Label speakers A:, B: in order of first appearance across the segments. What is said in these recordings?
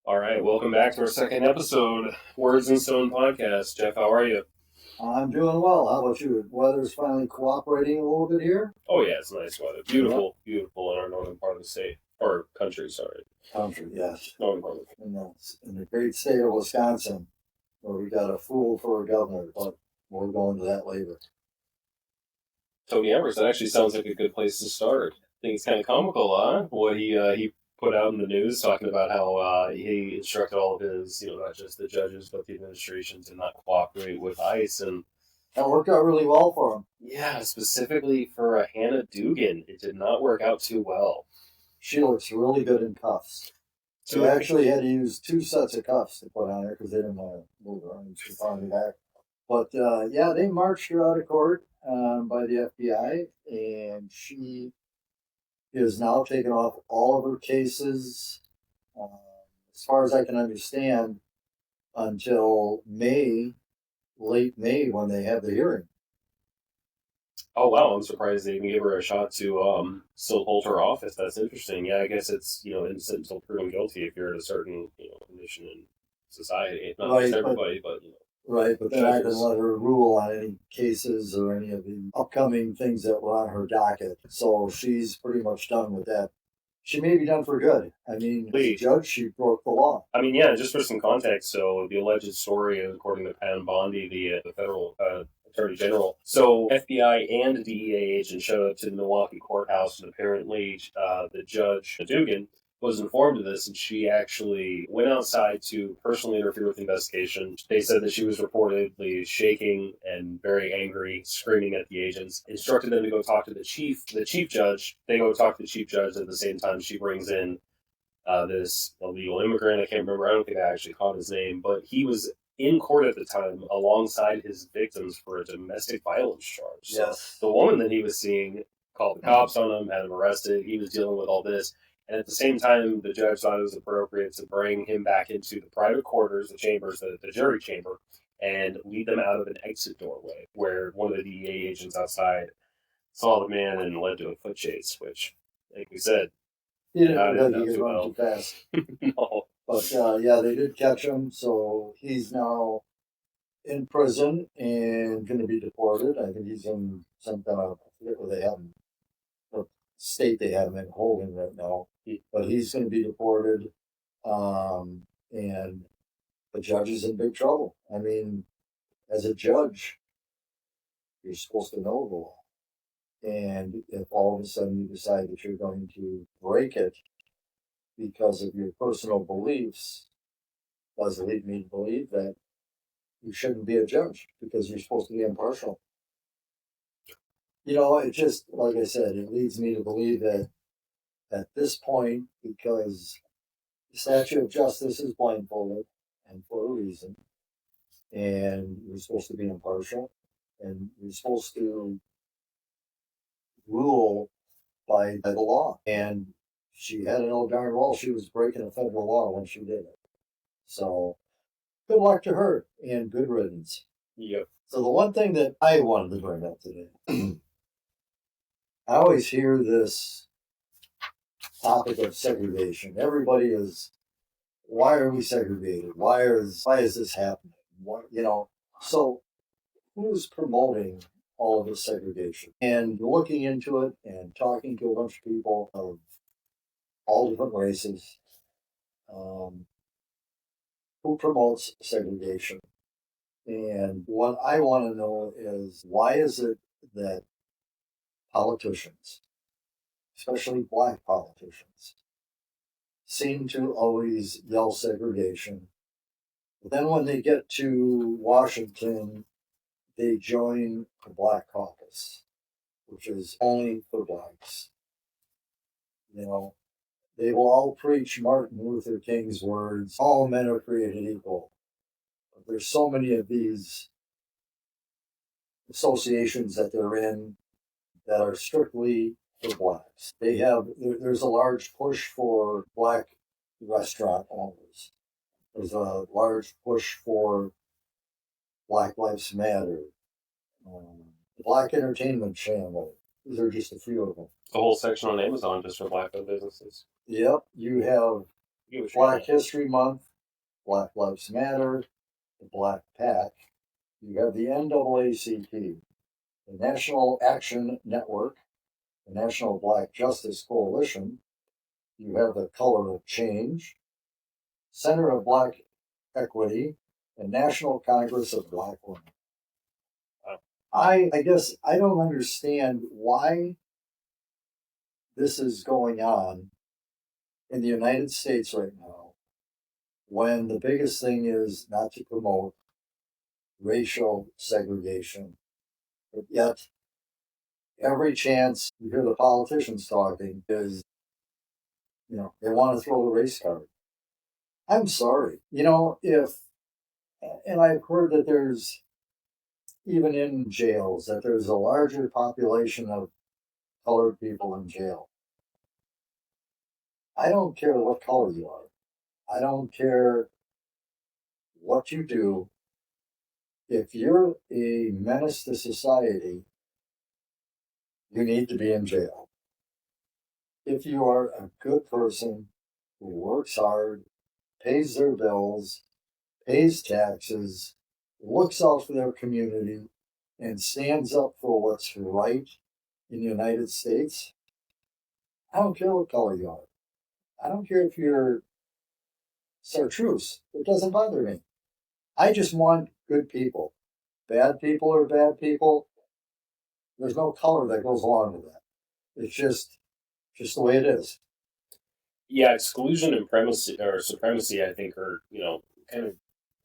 A: All right, welcome back to our second episode, Words in Stone podcast. Jeff, how are you?
B: I'm doing well. How about you? Weather's finally cooperating a little bit here.
A: Oh yeah, it's nice weather. Beautiful, beautiful in our northern part of the state or country. Sorry,
B: Country, yes.
A: northern part. Of
B: In the great state of Wisconsin, where we got a fool for a governor, but we're going to that later.
A: Tony Evers. That actually sounds like a good place to start. I think it's kind of comical, huh? What he put out in the news talking about how he instructed all of his, not just the judges but the administration to not cooperate with ICE and.
B: That worked out really well for him.
A: Yeah, specifically for Hannah Dugan, it did not work out too well.
B: She looks really good in cuffs. So we actually had to use two sets of cuffs to put on her because they didn't want to move her and she found me back. But yeah, they marched her out of court by the FBI, and she is now taking off all of her cases, as far as I can understand, until late May, when they have the hearing.
A: Oh wow, I'm surprised they even gave her a shot to still hold her office. That's interesting. Yeah, I guess it's innocent until proven guilty if you're in a certain condition in society. Not just everybody, but
B: Right, but then I didn't let her rule on any cases or any of the upcoming things that were on her docket. So she's pretty much done with that. She may be done for good. I mean, as a judge, she broke the law.
A: I mean, yeah, just for some context, so the alleged story, according to Pam Bondi, the federal attorney general, so FBI and DEA agents showed up to the Milwaukee courthouse, and apparently the judge, Dugan, was informed of this, and she actually went outside to personally interfere with the investigation. They said that she was reportedly shaking and very angry, screaming at the agents, instructed them to go talk to the chief judge. They go talk to the chief judge at the same time she brings in this illegal immigrant. I can't remember. I don't think I actually caught his name, but he was in court at the time alongside his victims for a domestic violence charge.
B: Yes.
A: So the woman that he was seeing called the cops on him, had him arrested. He was dealing with all this. And at the same time, the judge thought it was appropriate to bring him back into the private quarters, the chambers, the jury chamber, and lead them out of an exit doorway where one of the DEA agents outside saw the man and led to a foot chase, which, like we said,
B: he didn't he could run too fast.
A: No.
B: But yeah, they did catch him, so he's now in prison and going to be deported. I think he's in some kind of, I forget where they have him, what state they have him in holding right now. But he's going to be deported, and the judge is in big trouble. I mean, as a judge, you're supposed to know the law. And if all of a sudden you decide that you're going to break it because of your personal beliefs, does lead me to believe that you shouldn't be a judge because you're supposed to be impartial. It just, like I said, it leads me to believe that at this point, because the statute of justice is blindfolded and for a reason, and you're supposed to be impartial, and you're supposed to rule by the law. And she had to know darn well she was breaking a federal law when she did it. So good luck to her and good riddance.
A: Yep.
B: So the one thing that I wanted to bring up today, I always hear this topic of segregation. Everybody is, why are we segregated? Why is this happening? So who's promoting all of this segregation? And looking into it and talking to a bunch of people of all different races, who promotes segregation? And what I want to know is, why is it that politicians, especially black politicians, seem to always yell segregation? But then when they get to Washington, they join the Black Caucus, which is only for blacks. They will all preach Martin Luther King's words, all men are created equal. But there's so many of these associations that they're in that are strictly for blacks. There's a large push for black restaurant owners. There's a large push for Black Lives Matter, the Black Entertainment Channel. These are just a few of them.
A: The whole section on Amazon just for black-owned businesses.
B: Yep, you have
A: get what you're
B: Black
A: saying.
B: History Month, Black Lives Matter, the Black Pack. You have the NAACP, the National Action Network, the National Black Justice Coalition. You have the Color of Change, Center of Black Equity, and National Congress of Black Women.
A: Uh,
B: I guess I don't understand why this is going on in the United States right now when the biggest thing is not to promote racial segregation. But yet, every chance you hear the politicians talking is, they want to throw the race card. I'm sorry. And I've heard that there's, even in jails, that there's a larger population of colored people in jail. I don't care what color you are. I don't care what you do. If you're a menace to society, you need to be in jail. If you are a good person who works hard, pays their bills, pays taxes, looks out for their community, and stands up for what's right in the United States, I don't care what color you are. I don't care if you're chartreuse. It doesn't bother me. I just want good people. Bad people are bad people. There's no color that goes along with that. It's just the way it is.
A: yeah, exclusion and supremacy, I think, are kind of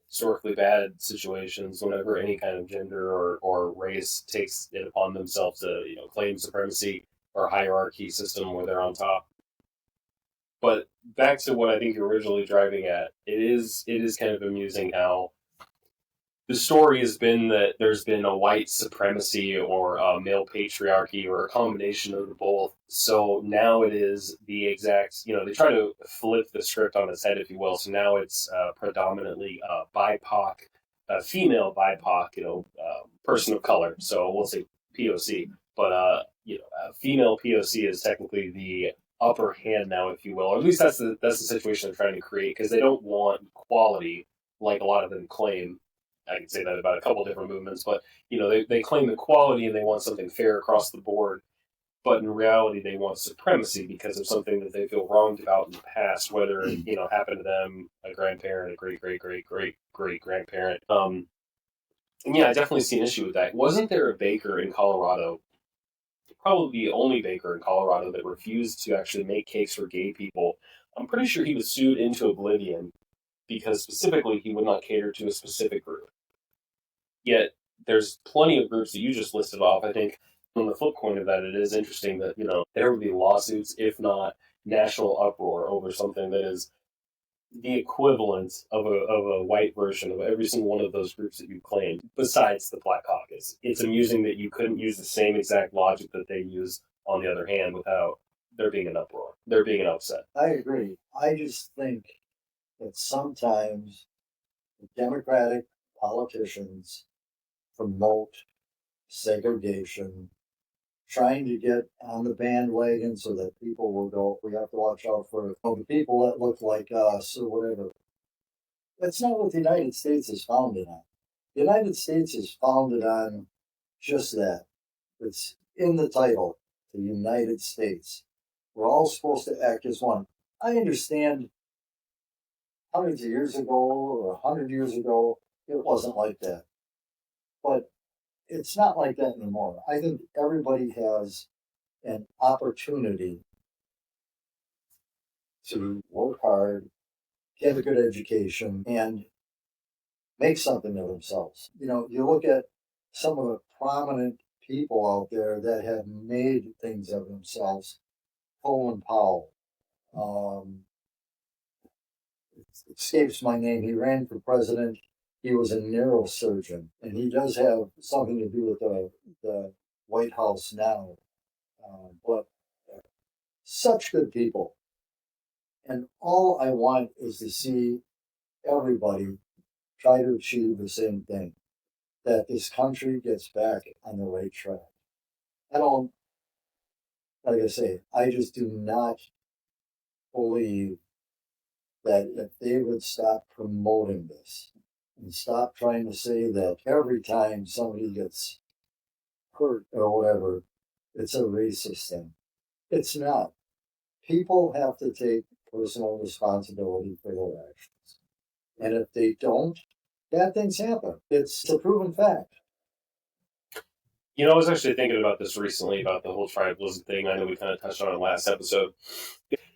A: historically bad situations whenever any kind of gender or race takes it upon themselves to claim supremacy or hierarchy system where they're on top. But back to what I think you're originally driving at, it is kind of amusing how the story has been that there's been a white supremacy or a male patriarchy or a combination of the both. So now it is the exact, they try to flip the script on its head, if you will. So now it's predominantly BIPOC, female BIPOC, person of color. So we'll say POC, but female POC is technically the upper hand now, if you will, or at least that's the situation they're trying to create because they don't want equality like a lot of them claim. I can say that about a couple different movements, but they claim equality and they want something fair across the board. But in reality, they want supremacy because of something that they feel wronged about in the past, whether it happened to them, a grandparent, a great great great great great grandparent. And yeah, I definitely see an issue with that. Wasn't there a baker in Colorado, probably the only baker in Colorado, that refused to actually make cakes for gay people? I'm pretty sure he was sued into oblivion because specifically he would not cater to a specific group. Yet there's plenty of groups that you just listed off. I think on the flip coin of that, it is interesting that there would be lawsuits, if not national uproar, over something that is the equivalent of a white version of every single one of those groups that you claimed, besides the Black Caucus. It's amusing that you couldn't use the same exact logic that they use on the other hand without there being an uproar, there being an upset.
B: I agree. I just think that sometimes Democratic politicians promote segregation, trying to get on the bandwagon so that people will go, we have to watch out for the people that look like us or whatever. That's not what the United States is founded on. The United States is founded on just that. It's in the title, the United States. We're all supposed to act as one. I understand hundreds of years ago or 100 years ago, it wasn't like that. But it's not like that anymore. I think everybody has an opportunity to work hard, get a good education, and make something of themselves. You look at some of the prominent people out there that have made things of themselves. Colin Powell, um, it escapes my name. He ran for president. He was a neurosurgeon, and he does have something to do with the White House now. But such good people. And all I want is to see everybody try to achieve the same thing, that this country gets back on the right track. I don't, like I say, I just do not believe that if they would stop promoting this and stop trying to say that every time somebody gets hurt or whatever, it's a racist thing. It's not. People have to take personal responsibility for their actions. And if they don't, bad things happen. It's a proven fact.
A: I was actually thinking about this recently about the whole tribalism thing. I know we kind of touched on it last episode.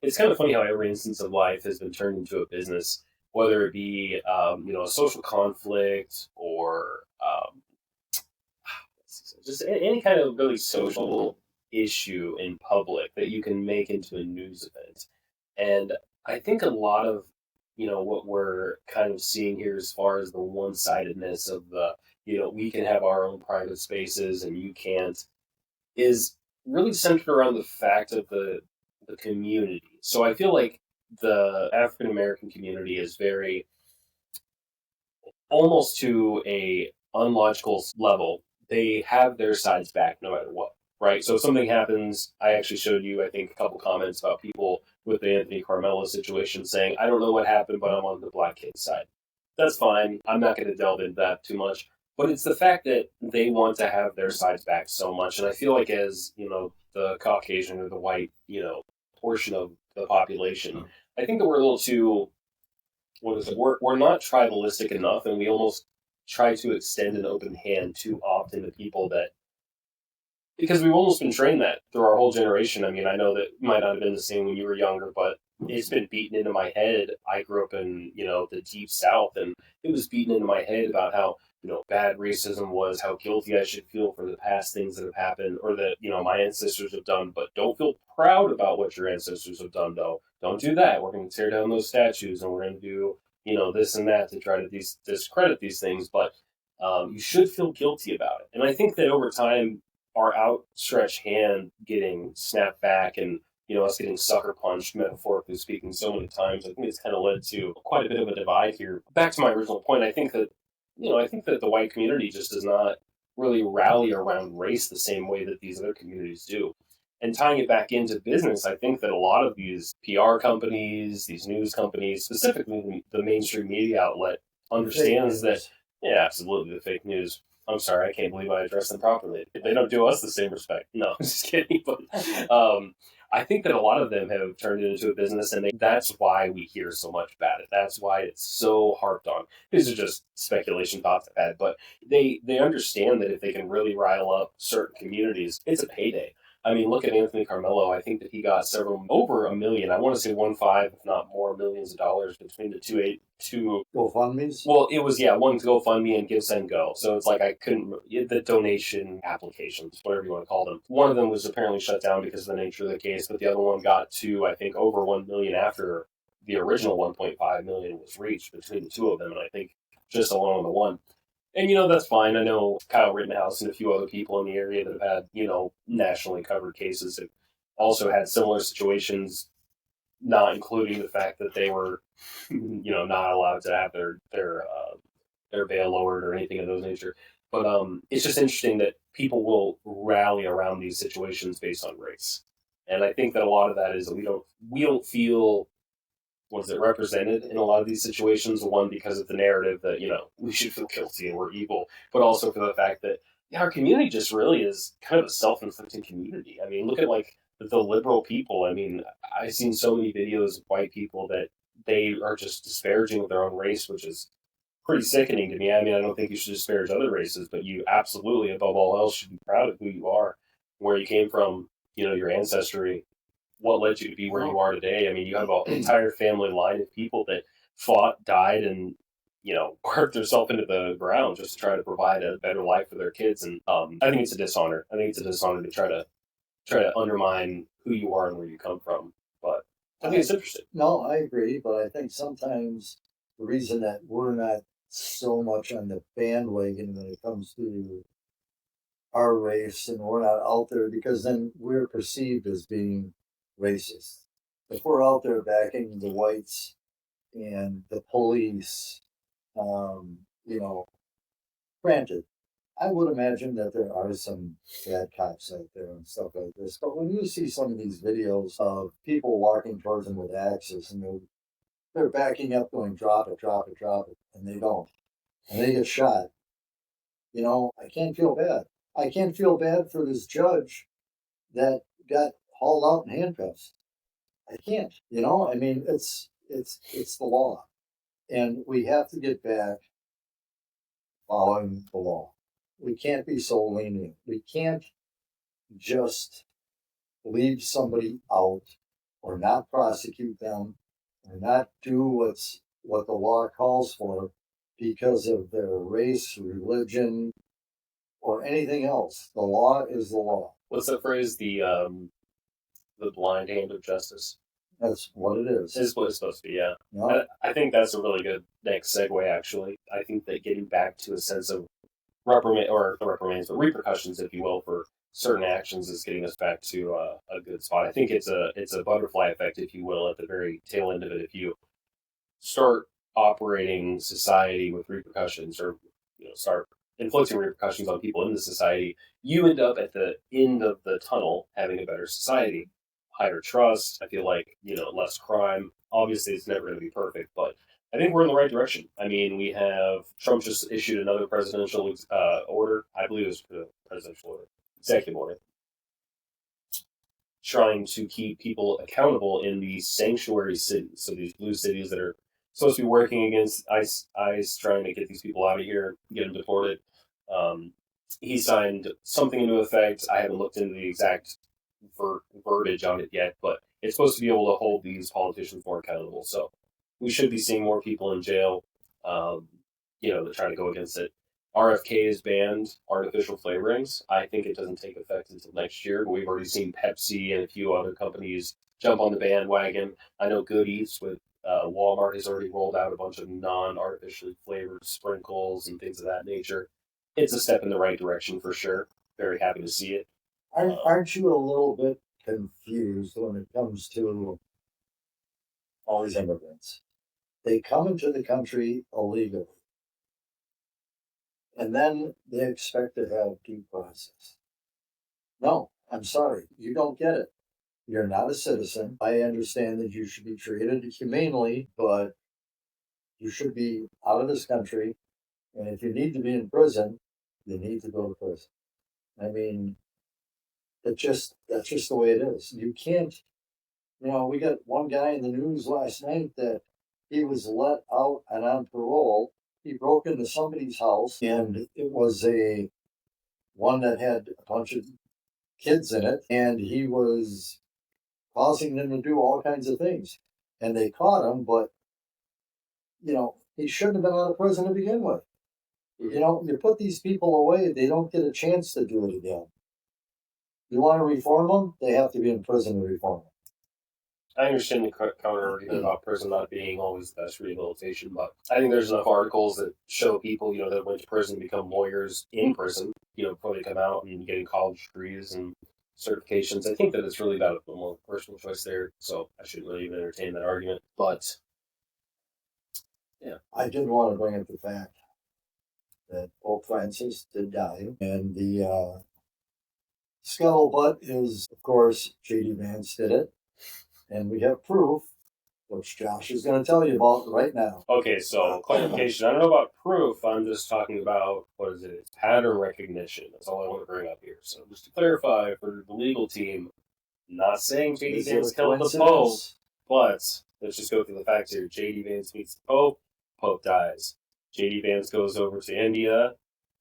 A: It's kind of funny how every instance of life has been turned into a business, whether it be a social conflict or just any kind of really social issue in public that you can make into a news event. And I think a lot of what we're kind of seeing here as far as the one-sidedness of the we can have our own private spaces and you can't is really centered around the fact of the community. So I feel like the African American community is very almost to a unlogical level. They have their sides back no matter what, right? So if something happens, I actually showed you, I think, a couple comments about people with the Anthony Carmelo situation saying, I don't know what happened, but I'm on the black kid's side. That's fine. I'm not going to delve into that too much. But it's the fact that they want to have their sides back so much. And I feel like as, the Caucasian or the white, portion of the population, I think that we're a little too what is it? We're not tribalistic enough, and we almost try to extend an open hand too often to people that because we've almost been trained that through our whole generation. I mean, I know that might not have been the same when you were younger, but it's been beaten into my head. I grew up in the deep South, and it was beaten into my head about how bad racism was, how guilty I should feel for the past things that have happened or that my ancestors have done. But don't feel proud about what your ancestors have done, though. Don't do that. We're going to tear down those statues, and we're going to do this and that to try to discredit these things. But you should feel guilty about it. And I think that over time our outstretched hand getting snapped back and us getting sucker punched, metaphorically speaking, so many times, I think it's kind of led to quite a bit of a divide here. Back to my original point, I think that the white community just does not really rally around race the same way that these other communities do. And tying it back into business, I think that a lot of these PR companies, these news companies, specifically the mainstream media outlet, understands that, yeah, absolutely, the fake news. I'm sorry, I can't believe I addressed them properly. They don't do us the same respect. No, I'm just kidding. But I think that a lot of them have turned it into a business, and that's why we hear so much about it. That's why it's so harped on. These are just speculation thoughts I've had, but they understand that if they can really rile up certain communities, it's a payday. I mean, look at Anthony Carmelo. I think that he got several over a million. I want to say 1.5, if not more, millions of dollars between the two
B: GoFundMe's?
A: well, it was one to GoFundMe and Give Send Go. So it's like I couldn't the donation applications, whatever you want to call them. One of them was apparently shut down because of the nature of the case, but the other one got to I think over 1 million after the original 1.5 million was reached between the two of them, and I think just alone on the one. And that's fine. I know Kyle Rittenhouse and a few other people in the area that have had nationally covered cases have also had similar situations, not including the fact that they were not allowed to have their bail lowered or anything of those nature. But it's just interesting that people will rally around these situations based on race, and I think that a lot of that is that we don't feel was it represented in a lot of these situations. One because of the narrative that we should feel guilty and we're evil, but also for the fact that our community just really is kind of a self-inflicted community. I mean, look at like the liberal people. I mean, I've seen so many videos of white people that they are just disparaging of their own race, which is pretty sickening to me. I mean, I don't think you should disparage other races, but you absolutely, above all else, should be proud of who you are, where you came from, your ancestry, what led you to be where you are today. I mean, you have an entire family line of people that fought, died, and worked themselves into the ground just to try to provide a better life for their kids. And I think it's a dishonor. I think it's a dishonor to try to undermine who you are and where you come from. But I think it's interesting.
B: No, I agree, but I think sometimes the reason that we're not so much on the bandwagon when it comes to our race and we're not out there because then we're perceived as being racist. If we're out there backing the whites and the police, you know, granted, I would imagine that there are some bad cops out there and stuff like this. But when you see some of these videos of people walking towards them with axes and they're they're backing up, going drop it, drop it, drop it, and they don't, and they get shot. I can't feel bad. I can't feel bad for this judge that got hauled out in handcuffs. I can't. I mean, it's the law, and we have to get back following the law. We can't be so lenient. We can't just leave somebody out or not prosecute them or not do what the law calls for because of their race, religion, or anything else. The law is the law.
A: What's that phrase? The blind hand of justice.
B: That's what it is.
A: Is what it's supposed to be. Yeah.
B: No?
A: I think that's a really good next segue. Actually, I think that getting back to a sense of reprimands, but repercussions, if you will, for certain actions is getting us back to a good spot. I think it's a butterfly effect, if you will, at the very tail end of it. If you start operating society with repercussions, or start inflicting repercussions on people in the society, you end up at the end of the tunnel having a better society, higher trust. I feel like less crime. Obviously, it's never going to be perfect, but I think we're in the right direction. I mean, we have Trump just issued another presidential order. I believe it was a presidential order, executive order, trying to keep people accountable in these sanctuary cities. So these blue cities that are supposed to be working against ICE, trying to get these people out of here, get them deported. Um, he signed something into effect. I haven't looked into the exact verbiage on it yet, but it's supposed to be able to hold these politicians more accountable. So we should be seeing more people in jail, um, that try to go against it. RFK has banned artificial flavorings. I think it doesn't take effect until next year, but we've already seen Pepsi and a few other companies jump on the bandwagon. I know Good Eats with Walmart has already rolled out a bunch of non-artificially flavored sprinkles and things of that nature. It's a step in the right direction for sure. Very happy to see it.
B: Aren't you a little bit confused when it comes to all these immigrants? They come into the country illegally, and then they expect to have due process. No, I'm sorry, you don't get it. You're not a citizen. I understand that you should be treated humanely, but you should be out of this country. And if you need to be in prison, you need to go to prison. I mean, that's just the way it is. You can't. We got one guy in the news last night that he was let out and on parole. He broke into somebody's house, and it was a one that had a bunch of kids in it, and he was causing them to do all kinds of things. And they caught him, but he shouldn't have been out of prison to begin with. You put these people away, they don't get a chance to do it again. You want to reform them, they have to be in prison to reform them.
A: I understand the counter argument about prison not being always the best rehabilitation, but I think there's enough articles that show people, that went to prison become lawyers in prison, before they come out and getting college degrees and certifications. I think that it's really about a more personal choice there, so I shouldn't really even entertain that argument. But yeah,
B: I did want to bring up the fact that Pope Francis did die, and the scuttlebutt is, of course, J.D. Vance did it, and we have proof, which Josh is going to tell you about right now.
A: Okay, so clarification. I don't know about proof. I'm just talking about, what is it? It's pattern recognition. That's all I want to bring up here. So just to clarify for the legal team, not saying J.D. Vance killed the Pope, but let's just go through the facts here. J.D. Vance meets the Pope, Pope dies. J.D. Vance goes over to India,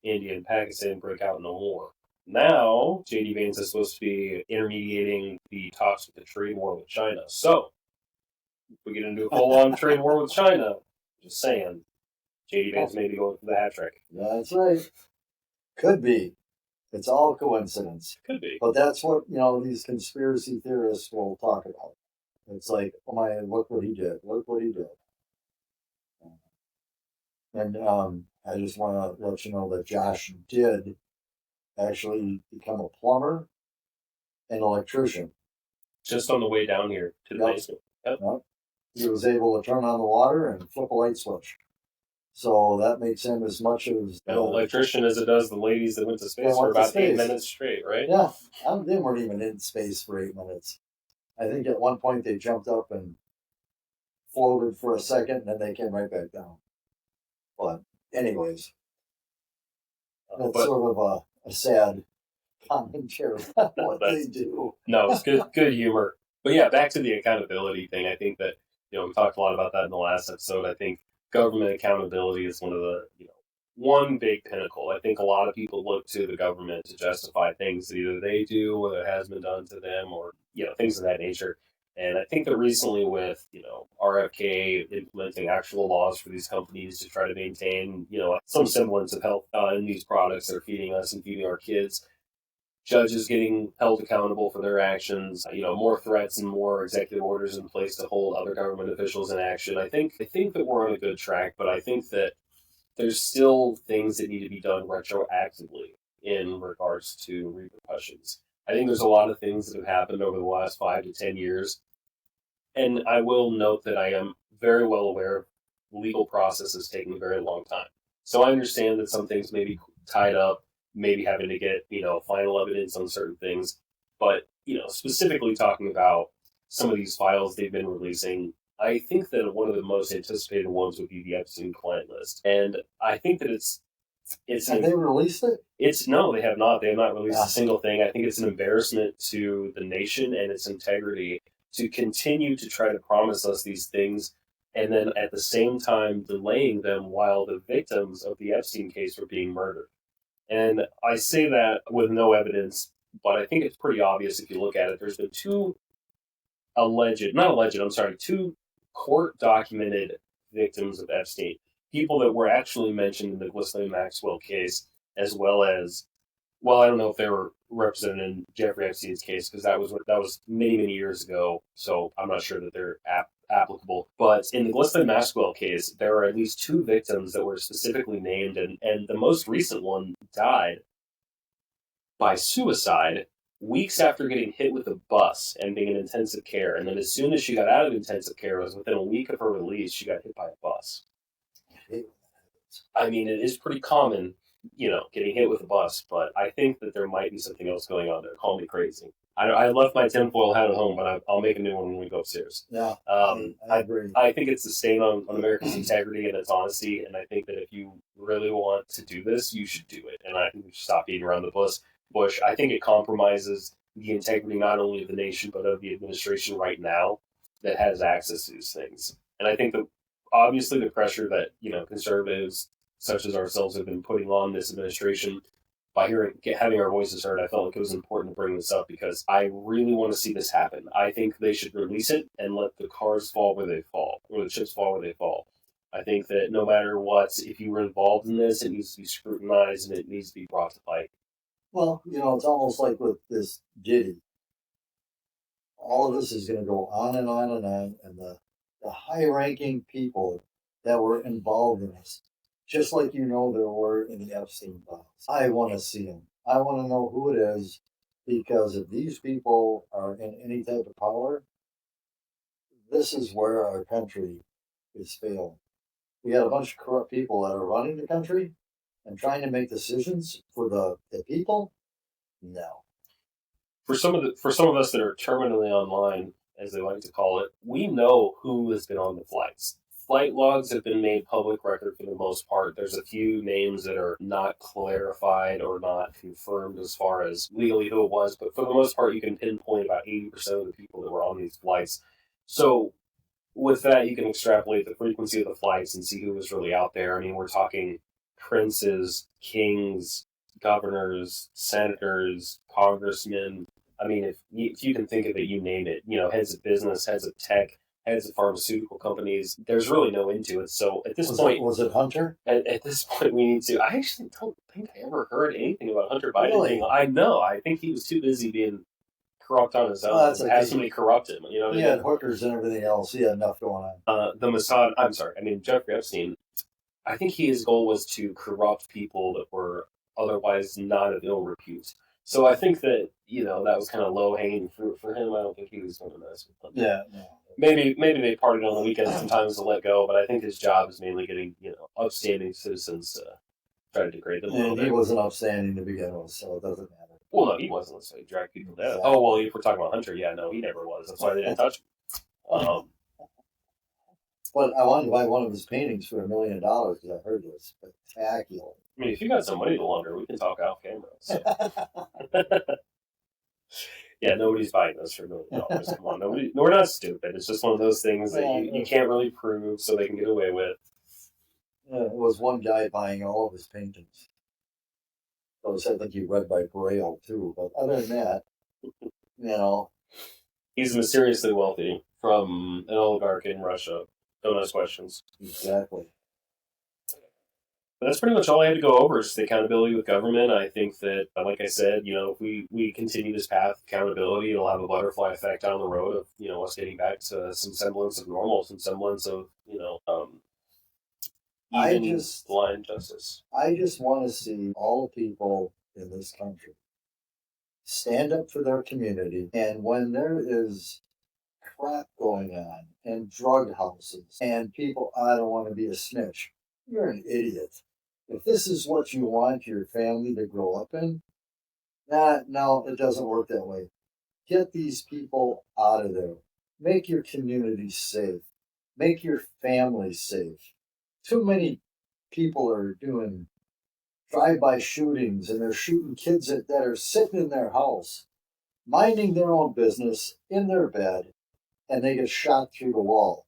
A: India and Pakistan break out in a war. Now, J.D. Vance is supposed to be intermediating the talks with the trade war with China. So, if we get into a full-on trade war with China, just saying, J.D. Vance may be going for the hat trick.
B: That's right. Could be. It's all coincidence.
A: Could be.
B: But that's what, these conspiracy theorists will talk about. It's like, oh my, look what he did. Look what he did. And I just want to let you know that Josh did actually become a plumber and electrician.
A: Just on the way down here to the basement. Yep.
B: He was able to turn on the water and flip a light switch. So that makes him as much as
A: an electrician as it does the ladies that went to space for about 8 minutes straight, right?
B: Yeah, they weren't even in space for 8 minutes. I think at one point they jumped up and floated for a second and then they came right back down. But anyways, that's
A: but
B: sort of a sad commentary on what they do.
A: no, it's good humor. But yeah, back to the accountability thing. I think that we talked a lot about that in the last episode. I think government accountability is one of the one big pinnacle. I think a lot of people look to the government to justify things that either they do or that has been done to them, or things of that nature. And I think that recently with RFK implementing actual laws for these companies to try to maintain some semblance of health in these products that are feeding us and feeding our kids, judges getting held accountable for their actions, more threats and more executive orders in place to hold other government officials in action. I think that we're on a good track, but I think that there's still things that need to be done retroactively in regards to repercussions. I think there's a lot of things that have happened over the last 5 to 10 years, and I will note that I am very well aware of legal processes taking a very long time. So I understand that some things may be tied up, maybe having to get final evidence on certain things, but specifically talking about some of these files they've been releasing, I think that one of the most anticipated ones would be the Epstein client list, and I think that
B: Have they released it?
A: it's no, they have not. They have not released a single thing. I think it's an embarrassment to the nation and its integrity to continue to try to promise us these things and then at the same time delaying them while the victims of the Epstein case were being murdered. And I say that with no evidence, but I think it's pretty obvious if you look at it. There's been two court documented victims of Epstein, people that were actually mentioned in the Ghislaine Maxwell case, as well as, well, I don't know if they were represented in Jeffrey Epstein's case because that was many many years ago, so I'm not sure that they're applicable. But in the Ghislaine Maxwell case, there are at least two victims that were specifically named, and the most recent one died by suicide weeks after getting hit with a bus and being in intensive care. And then as soon as she got out of intensive care, it was within a week of her release, she got hit by a bus. I mean, it is pretty common, getting hit with a bus, but I think that there might be something else going on there. Call me crazy. I left my tinfoil hat at home, but I'll make a new one when we go upstairs.
B: Yeah, I agree.
A: I think it's a stain on America's integrity and its honesty, and I think that if you really want to do this, you should do it. And I think we should stop beating around the bush. I think it compromises the integrity not only of the nation, but of the administration right now that has access to these things. And I think that obviously the pressure that, conservatives such as ourselves have been putting on this administration by having our voices heard, I felt like it was important to bring this up because I really want to see this happen. I think they should release it and let the cards fall where they fall, or the chips fall where they fall. I think that no matter what, if you were involved in this, it needs to be scrutinized and it needs to be brought to light.
B: Well, it's almost like with this Diddy. All of this is going to go on and on and on, and the high-ranking people that were involved in this, just like there were in the Epstein files. I want to see them. I want to know who it is, because if these people are in any type of power, this is where our country is failing. We got a bunch of corrupt people that are running the country and trying to make decisions for the people. No.
A: For some of us that are terminally online, as they like to call it, we know who has been on the flights. Flight logs have been made public record for the most part. There's a few names that are not clarified or not confirmed as far as legally who it was, but for the most part, you can pinpoint about 80% of the people that were on these flights. So with that, you can extrapolate the frequency of the flights and see who was really out there. I mean, we're talking princes, kings, governors, senators, congressmen. I mean, if you can think of it, you name it. Heads of business, heads of tech, heads of pharmaceutical companies. There's really no end to it. So at this point,
B: was it Hunter?
A: At this point, we need to. I actually don't think I ever heard anything about Hunter Biden.
B: Really?
A: I know. I think he was too busy being corrupt on his own. Have somebody corrupt him.
B: He had hookers and everything else. He had enough going on.
A: The Mossad. I'm sorry. I mean, Jeffrey Epstein. I think his goal was to corrupt people that were otherwise not of ill repute. So I think that that was kind of low hanging fruit for him. I don't think he was going to mess with them.
B: Yeah. No.
A: Maybe they partied on the weekends sometimes to let go, but I think his job is mainly getting upstanding citizens to try to degrade them.
B: And he wasn't upstanding to begin with, so it doesn't matter.
A: Well, no, he wasn't. So he dragged people down. Oh well, if we're talking about Hunter, yeah, no, he never was. That's why they didn't touch him.
B: But I wanted to buy one of his paintings for $1 million because I heard it was spectacular.
A: I mean, if you got some money to launder, we can talk off camera. So. Yeah, nobody's buying this for $1 million. Come on, nobody. We're not stupid. It's just one of those things that you can't really prove, so they can get away with.
B: It was one guy buying all of his paintings. Those I think he read by Braille too. But other than that, you know,
A: He's mysteriously wealthy from an oligarch in Russia. Don't ask questions.
B: exactly.
A: But that's pretty much all I had to go over. Is the accountability with government. I think that, like I said, if we continue this path of accountability, it'll have a butterfly effect down the road of us getting back to some semblance of normal, some semblance of even blind justice.
B: I just want to see all people in this country stand up for their community, and when there is crap going on and drug houses and people, I don't want to be a snitch. You're an idiot. If this is what you want your family to grow up in, no, it doesn't work that way. Get these people out of there. Make your community safe. Make your family safe. Too many people are doing drive-by shootings and they're shooting kids that are sitting in their house, minding their own business in their bed, and they get shot through the wall.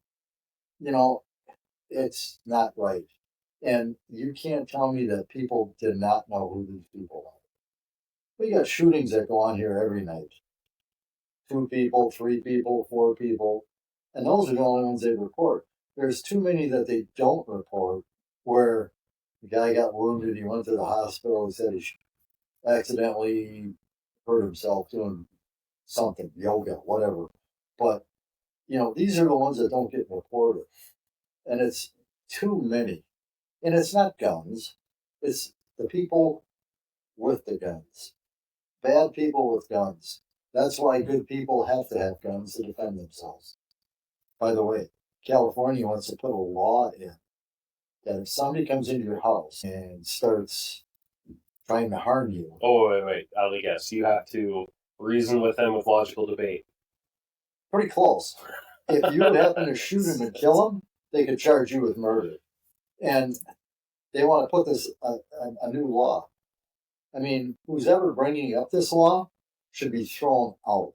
B: It's not right. And you can't tell me that people did not know who these people are. We got shootings that go on here every night. 2 people, 3 people, 4 people. And those are the only ones they report. There's too many that they don't report where the guy got wounded, he went to the hospital, he said he accidentally hurt himself doing something, yoga, whatever. But, these are the ones that don't get reported. And it's too many. And it's not guns, it's the people with the guns. Bad people with guns. That's why good people have to have guns to defend themselves. By the way, California wants to put a law in that if somebody comes into your house and starts trying to harm you.
A: Oh, wait. I'll guess. You have to reason with them with logical debate.
B: Pretty close. If you would happen to shoot him and kill him, they could charge you with murder. And they want to put this a new law. I mean, who's ever bringing up this law should be thrown out.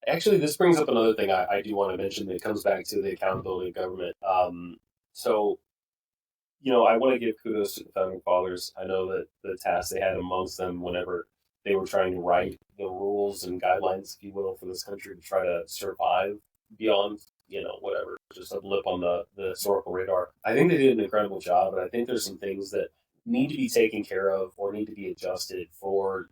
A: Actually, this brings up another thing I do want to mention that comes back to the accountability of government. So, I want to give kudos to the founding fathers. I know that the task they had amongst them whenever they were trying to write the rules and guidelines, if you will, for this country to try to survive beyond, whatever, just a blip on the historical radar. I think they did an incredible job, and I think there's some things that need to be taken care of or need to be adjusted for,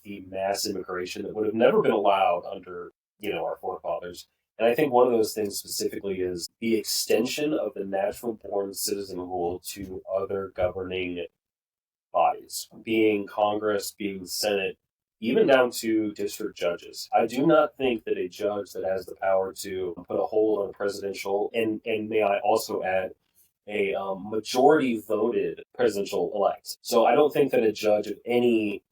A: the mass immigration that would have never been allowed under, our forefathers. And I think one of those things specifically is the extension of the natural born citizen rule to other governing bodies, being Congress, being Senate, even down to district judges. I do not think that a judge that has the power to put a hold on a presidential, and may I also add, a majority voted presidential elect. So I don't think that a judge of any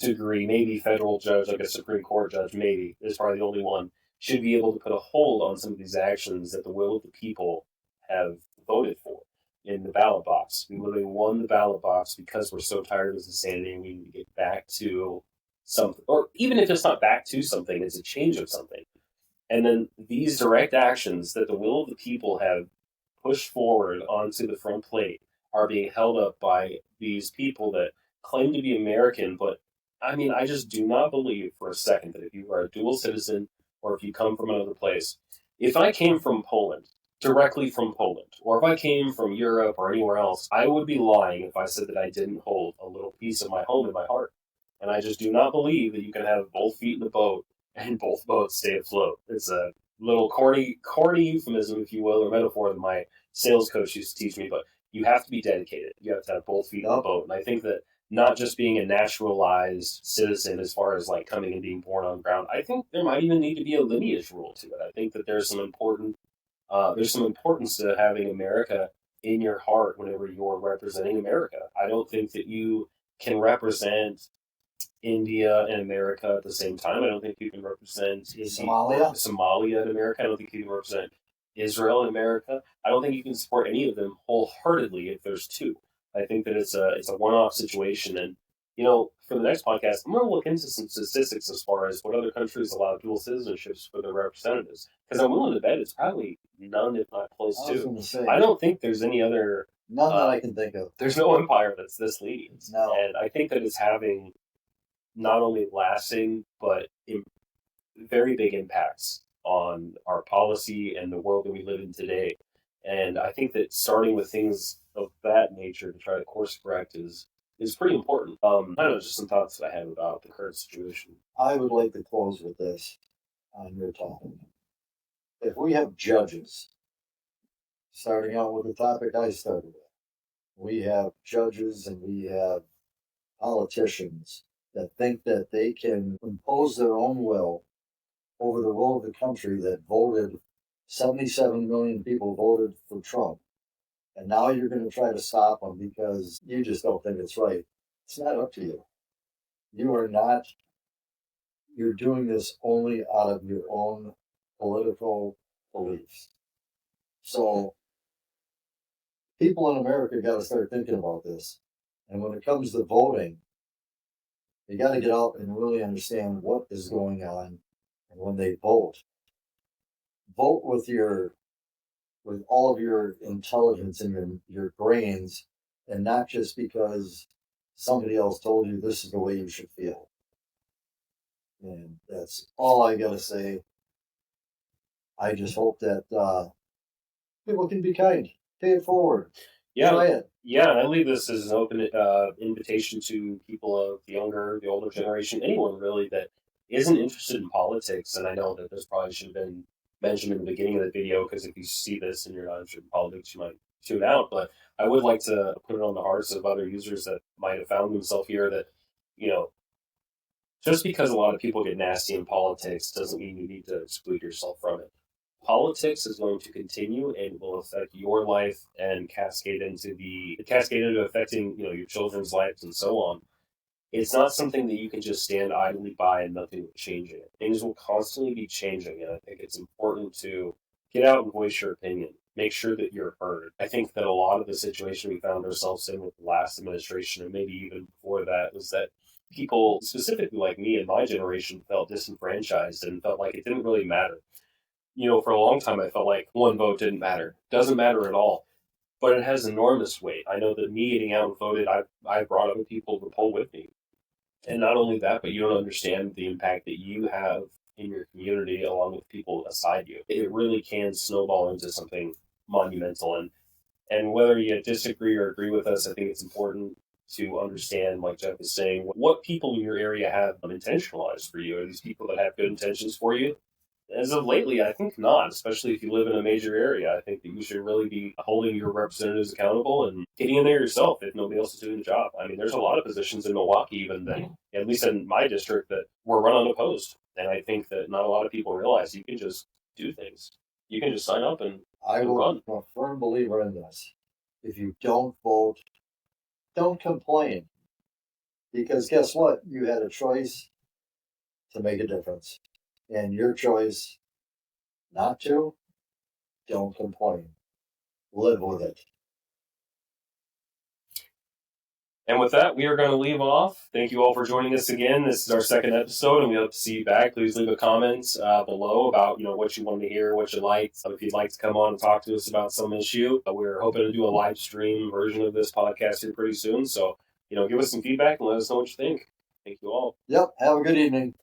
A: degree, maybe federal judge, like a Supreme Court judge, maybe, is probably the only one, should be able to put a hold on some of these actions that the will of the people have voted for in the ballot box. We literally won the ballot box because we're so tired of this insanity and we need to get back to something. Or even if it's not back to something, it's a change of something. And then these direct actions that the will of the people have pushed forward onto the front plate are being held up by these people that claim to be American, but I just do not believe for a second that if you are a dual citizen or if you come from another place, if I came from Poland, directly from Poland, or if I came from Europe or anywhere else, I would be lying if I said that I didn't hold a little piece of my home in my heart. And I just do not believe that you can have both feet in the boat and both boats stay afloat. It's a little corny euphemism, if you will, or metaphor that my sales coach used to teach me, but you have to be dedicated. You have to have both feet in the boat. And I think that not just being a naturalized citizen as far as like coming and being born on ground, I think there might even need to be a lineage rule to it. I think that there's some importance to having America in your heart whenever you're representing America. I don't think that you can represent India and America at the same time. I don't think you can represent
B: Somalia
A: in America. I don't think you can represent Israel and America. I don't think you can support any of them wholeheartedly if there's two. I think that it's a one-off situation, and for the next podcast, I'm going to look into some statistics as far as what other countries allow dual citizenships for their representatives, because I'm willing to bet it's probably none, if not close
B: I was
A: to.
B: going to say,
A: I don't think there's any other.
B: none that I can think of.
A: There's no empire that's this lenient,
B: No.
A: and I think that it's having not only lasting but very big impacts on our policy and the world that we live in today. And I think that starting with things of that nature to try to course correct is pretty important. I don't know, just some thoughts that I have about the current situation.
B: I would like to close with this on your topic. If we have judges, starting out with the topic I started with, we have judges and we have politicians that think that they can impose their own will over the will of the country that voted, 77 million people voted for Trump. And now you're going to try to stop them because you just don't think it's right. It's not up to you. You are not, you're doing this only out of your own political beliefs. So people in America got to start thinking about this. And when it comes to voting, you got to get out and really understand what is going on. And when they vote with all of your intelligence and your brains, and not just because somebody else told you this is the way you should feel. And that's all I gotta say. I just hope that people can be kind, pay it forward.
A: Yeah,
B: try it.
A: Yeah, and I leave this as an open invitation to people of the older generation, anyone really that isn't interested in politics. And I know that this probably should have been mentioned in the beginning of the video, because if you see this and you're not interested in politics, you might tune out. But I would like to put it on the hearts of other users that might have found themselves here that, you know, just because a lot of people get nasty in politics doesn't mean you need to exclude yourself from it. Politics is going to continue and will affect your life and cascade into affecting your children's lives and so on. It's not something that you can just stand idly by and nothing will change it. Things will constantly be changing, and I think it's important to get out and voice your opinion. Make sure that you're heard. I think that a lot of the situation we found ourselves in with the last administration, and maybe even before that, was that people, specifically like me and my generation, felt disenfranchised and felt like it didn't really matter. For a long time, I felt like one vote didn't matter. Doesn't matter at all. But it has enormous weight. I know that me getting out and voted, I brought other people to poll with me. And not only that, but you don't understand the impact that you have in your community along with people beside you. It really can snowball into something monumental. And whether you disagree or agree with us, I think it's important to understand, like Jeff is saying, what people in your area have intentionalized for you. Are these people that have good intentions for you? As of lately, I think not, especially if you live in a major area. I think that you should really be holding your representatives accountable and getting in there yourself if nobody else is doing the job. I mean, there's a lot of positions in Milwaukee, even that, at least in my district, that were run unopposed. And I think that not a lot of people realize you can just do things. You can just sign up and run.
B: I'm a firm believer in this. If you don't vote, don't complain. Because guess what? You had a choice to make a difference. And your choice not to, don't complain. Live with it.
A: And with that, we are going to leave off. Thank you all for joining us again. This is our second episode, and we hope to see you back. Please leave a comment below about what you wanted to hear, what you liked. If you'd like to come on and talk to us about some issue, we're hoping to do a live stream version of this podcast here pretty soon. So give us some feedback and let us know what you think. Thank you all.
B: Yep. Have a good evening.